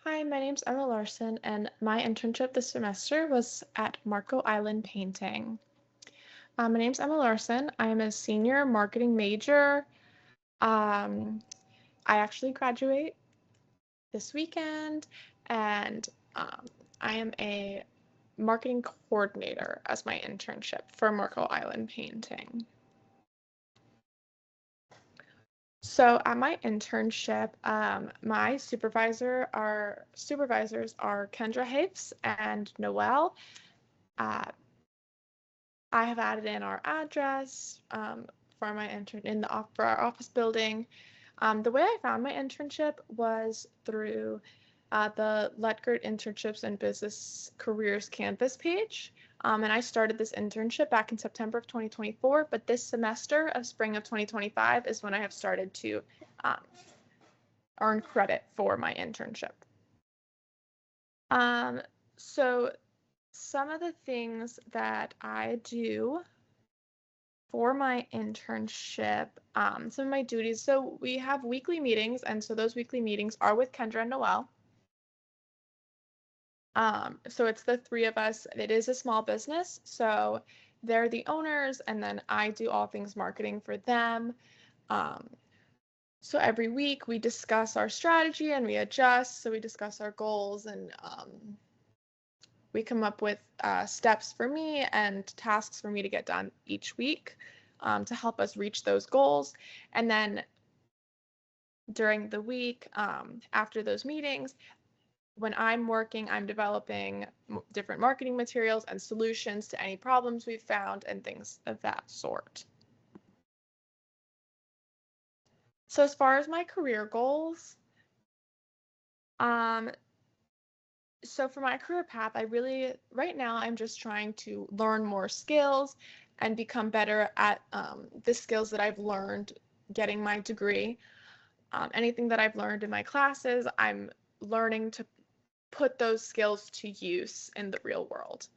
Hi, my name's Emma Larson, and my internship this semester was at Marco Island Painting. My name's Emma Larson. I'm a senior marketing major. Um, I actually graduate this weekend, and um, I am a marketing coordinator as my internship for Marco Island Painting. So at my internship, my supervisors are Kendra Hapes and Noelle. Uh, I have added in our address for my intern in the for our office building. The way I found my internship was through the Letgert Internships and Business Careers Canvas page. And I started this internship back in September of 2024, but this semester of spring of 2025 is when I have started to um, earn credit for my internship. Um, so some of the things that I do for my internship, some of my duties. So we have weekly meetings, and so those weekly meetings are with Kendra and Noelle. So it's the three of us. It is a small business, so they're the owners, and then I do all things marketing for them. Um, so every week we discuss our strategy and we adjust. So we discuss our goals and we come up with steps for me and tasks for me to get done each week to help us reach those goals. And then during the week, after those meetings, when I'm working, I'm developing different marketing materials and solutions to any problems we've found and things of that sort. So as far as my career goals, um, so for my career path, right now, I'm just trying to learn more skills and become better at the skills that I've learned getting my degree. Anything that I've learned in my classes, I'm learning to put those skills to use in the real world.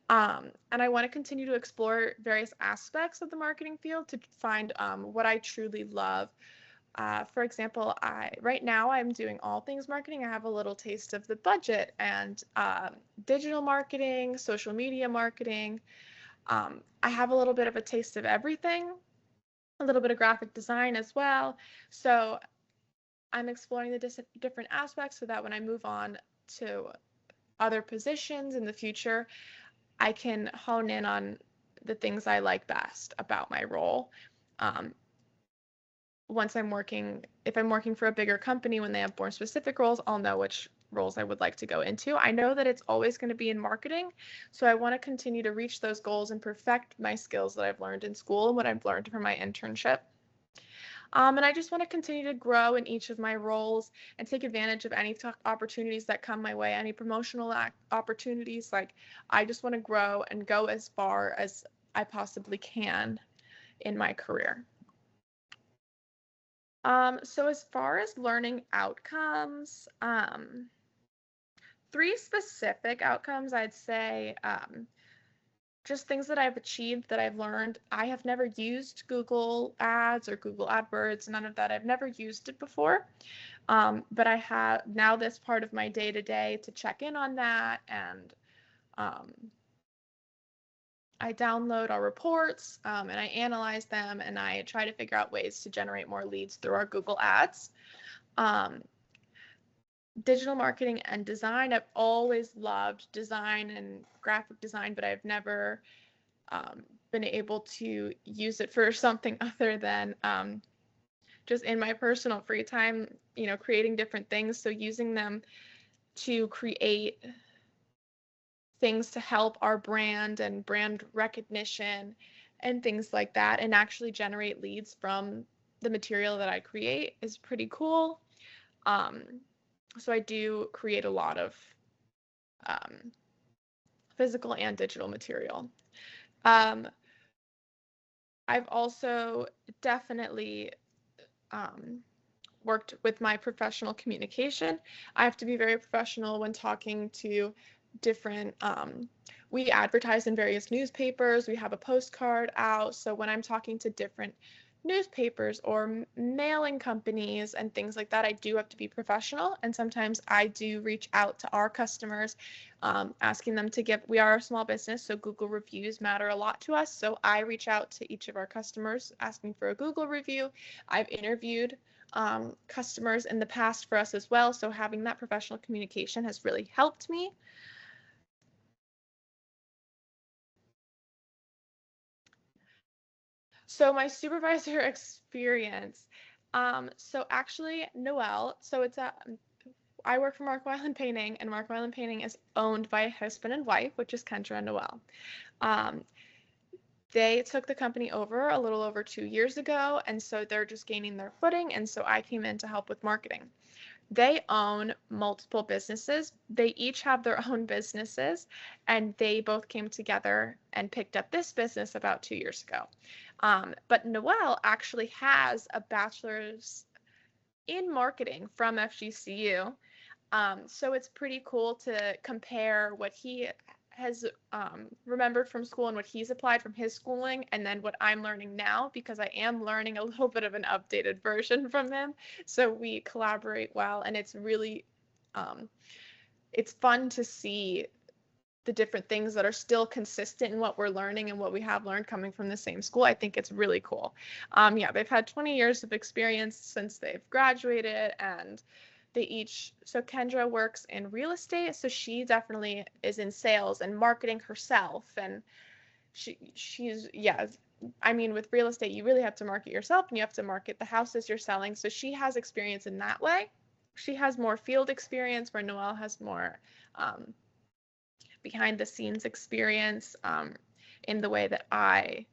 And I want to continue to explore various aspects of the marketing field to find what I truly love. For example, right now I'm doing all things marketing. I have a little taste of the budget and digital marketing, social media marketing. I have a little bit of a taste of everything, a little bit of graphic design as well. So I'm exploring the different aspects so that when I move on to other positions in the future, I can hone in on the things I like best about my role. Um, if I'm working for a bigger company, when they have more specific roles, I'll know which roles I would like to go into. I know that it's always going to be in marketing, so I want to continue to reach those goals and perfect my skills that I've learned in school and what I've learned from my internship. And I just want to continue to grow in each of my roles and take advantage of any opportunities that come my way, any promotional opportunities. Like, I just want to grow and go as far as I possibly can in my career. So as far as learning outcomes, three specific outcomes, I'd say, just things that I've achieved that I've learned. I have never used Google Ads or Google AdWords, none of that. I've never used it before. But I have now this part of my day to day to check in on that. And um, I download our reports and I analyze them and I try to figure out ways to generate more leads through our Google Ads. Um, Digital marketing and design. I've always loved design and graphic design, but I've never been able to use it for something other than just in my personal free time, creating different things. So using them to create things to help our brand and brand recognition and things like that, and actually generate leads from the material that I create is pretty cool. Um, so I do create a lot of um, physical and digital material. Um, I've also definitely um, worked with my professional communication. I have to be very professional when talking to different, we advertise in various newspapers, we have a postcard out. So when I'm talking to different newspapers or mailing companies and things like that, I do have to be professional. And sometimes I do reach out to our customers, asking them to give, we are a small business, so Google reviews matter a lot to us. So I reach out to each of our customers asking for a Google review. I've interviewed customers in the past for us as well. So having that professional communication has really helped me. So my supervisor experience. So actually, Noelle, so I work for Marco Island Painting, and Marco Island Painting is owned by a husband and wife, which is Kendra and Noelle. They took the company over a little over 2 years ago, and so they're just gaining their footing, and so I came in to help with marketing. They own multiple businesses. They each have their own businesses, and they both came together and picked up this business about 2 years ago. But Noelle actually has a bachelor's in marketing from FGCU. So it's pretty cool to compare what he has remembered from school and what he's applied from his schooling, and then what I'm learning now, because I am learning a little bit of an updated version from him. So we collaborate well, and it's really, it's fun to see the different things that are still consistent in what we're learning and what we have learned coming from the same school. I think it's really cool. Yeah, they've had 20 years of experience since they've graduated, and so Kendra works in real estate, so she definitely is in sales and marketing herself, and she's, yeah, I mean, with real estate, you really have to market yourself and you have to market the houses you're selling, so she has experience in that way. She has more field experience, where Noelle has more behind the scenes experience in the way that I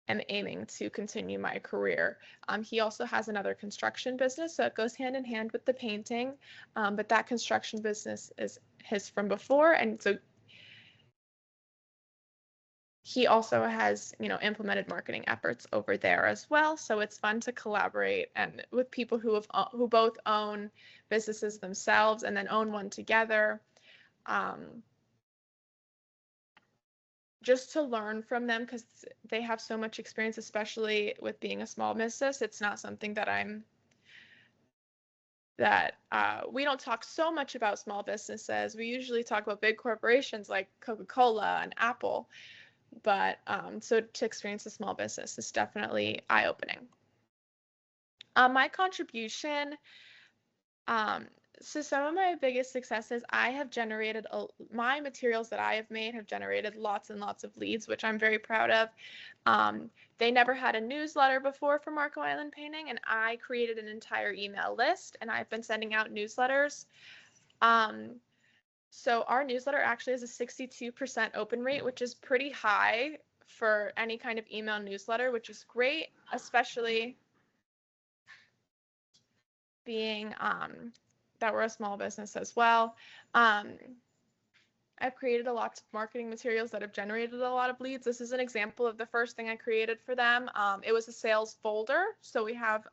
am aiming to continue my career. He also has another construction business, so it goes hand in hand with the painting, but that construction business is his from before, and so he also has, implemented marketing efforts over there as well. So it's fun to collaborate and with people who both own businesses themselves and then own one together. Just to learn from them, because they have so much experience, especially with being a small business. It's not something that we don't talk so much about small businesses. We usually talk about big corporations like Coca-Cola and Apple, but so to experience a small business is definitely eye-opening. My contribution, so some of my biggest successes, my materials that I have made have generated lots and lots of leads, which I'm very proud of. They never had a newsletter before for Marco Island Painting, and I created an entire email list, and I've been sending out newsletters. So our newsletter actually has a 62% open rate, which is pretty high for any kind of email newsletter, which is great, especially being that we're a small business as well. I've created a lot of marketing materials that have generated a lot of leads. This is an example of the first thing I created for them. It was a sales folder. So we have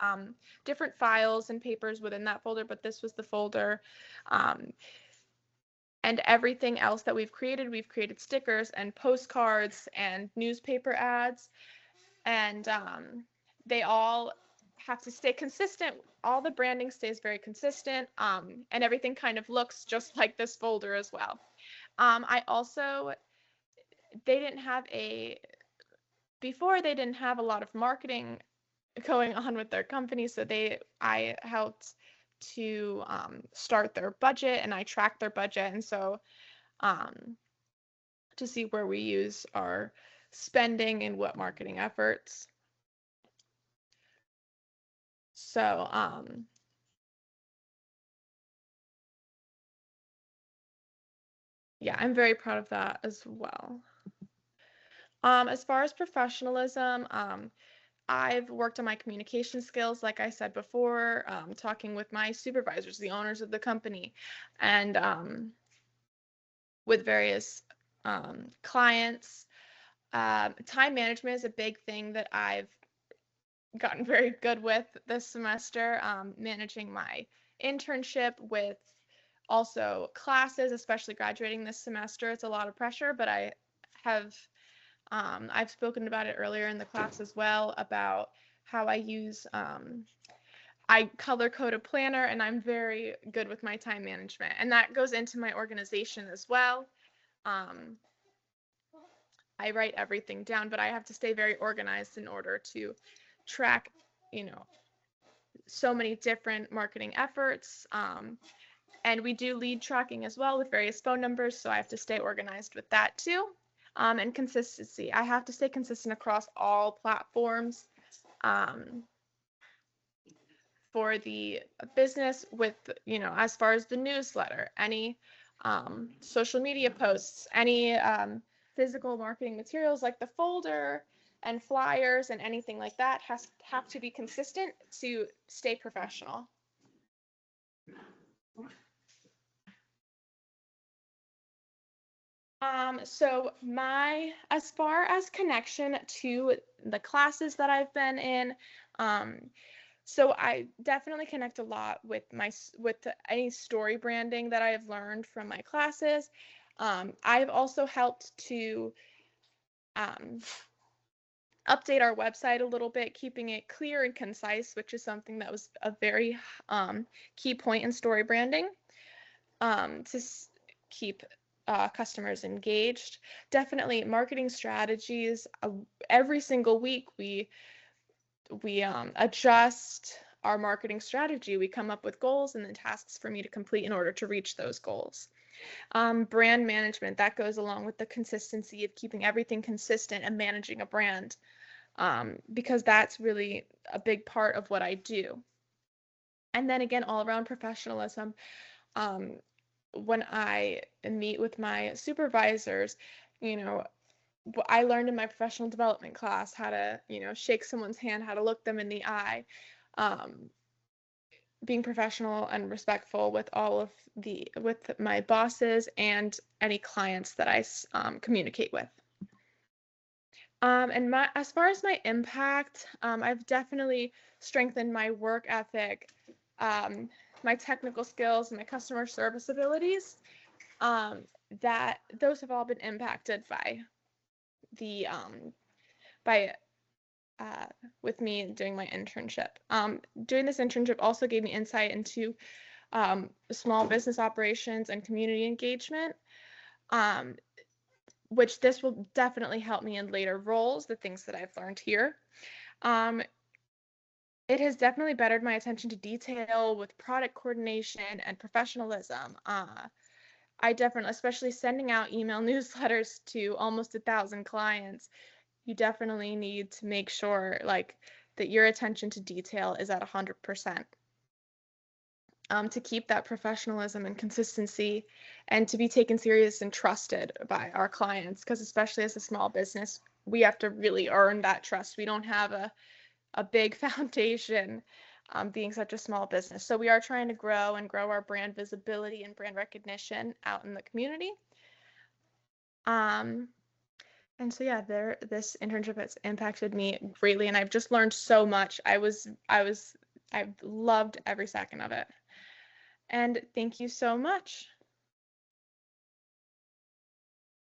different files and papers within that folder, but this was the folder. And everything else that we've created stickers and postcards and newspaper ads. And they all have to stay consistent. All the branding stays very consistent, and everything kind of looks just like this folder as well. They didn't have a lot of marketing going on with their company, so I helped to start their budget, and I tracked their budget, and so to see where we use our spending and what marketing efforts. So yeah, I'm very proud of that as well. As far as professionalism, I've worked on my communication skills, like I said before, talking with my supervisors, the owners of the company, and with various clients. Time management is a big thing that I've gotten very good with this semester, managing my internship with also classes, especially graduating this semester. It's a lot of pressure, but I have I've spoken about it earlier in the class as well, about how I use, I color code a planner, and I'm very good with my time management. And that goes into my organization as well. Um, I write everything down, but I have to stay very organized in order to track, you know, so many different marketing efforts. And we do lead tracking as well with various phone numbers, so I have to stay organized with that too. And consistency. I have to stay consistent across all platforms for the business with, as far as the newsletter, any social media posts, any physical marketing materials like the folder and flyers and anything like that have to be consistent to stay professional. So as far as connection to the classes that I've been in, so I definitely connect a lot with any story branding that I have learned from my classes. I've also helped to update our website a little bit, keeping it clear and concise, which is something that was a very key point in story branding, to keep customers engaged. Definitely marketing strategies. Every single week we adjust our marketing strategy. We come up with goals and then tasks for me to complete in order to reach those goals. Brand management, that goes along with the consistency of keeping everything consistent and managing a brand, because that's really a big part of what I do. And then again, all around professionalism. When I meet with my supervisors, I learned in my professional development class how to, shake someone's hand, how to look them in the eye, being professional and respectful with with my bosses and any clients that I communicate with. And as far as my impact, I've definitely strengthened my work ethic, my technical skills, and my customer service abilities. That those have all been impacted by the by with me doing my internship. Doing this internship also gave me insight into small business operations and community engagement, which this will definitely help me in later roles, the things that I've learned here. It has definitely bettered my attention to detail with product coordination and professionalism. I definitely, especially sending out email newsletters to almost 1,000 clients, you definitely need to make sure that your attention to detail is at 100%. To keep that professionalism and consistency and to be taken serious and trusted by our clients, because especially as a small business, we have to really earn that trust. We don't have a big foundation, being such a small business. So we are trying to grow our brand visibility and brand recognition out in the community. And so yeah, this internship has impacted me greatly, and I've just learned so much. I've loved every second of it. And thank you so much.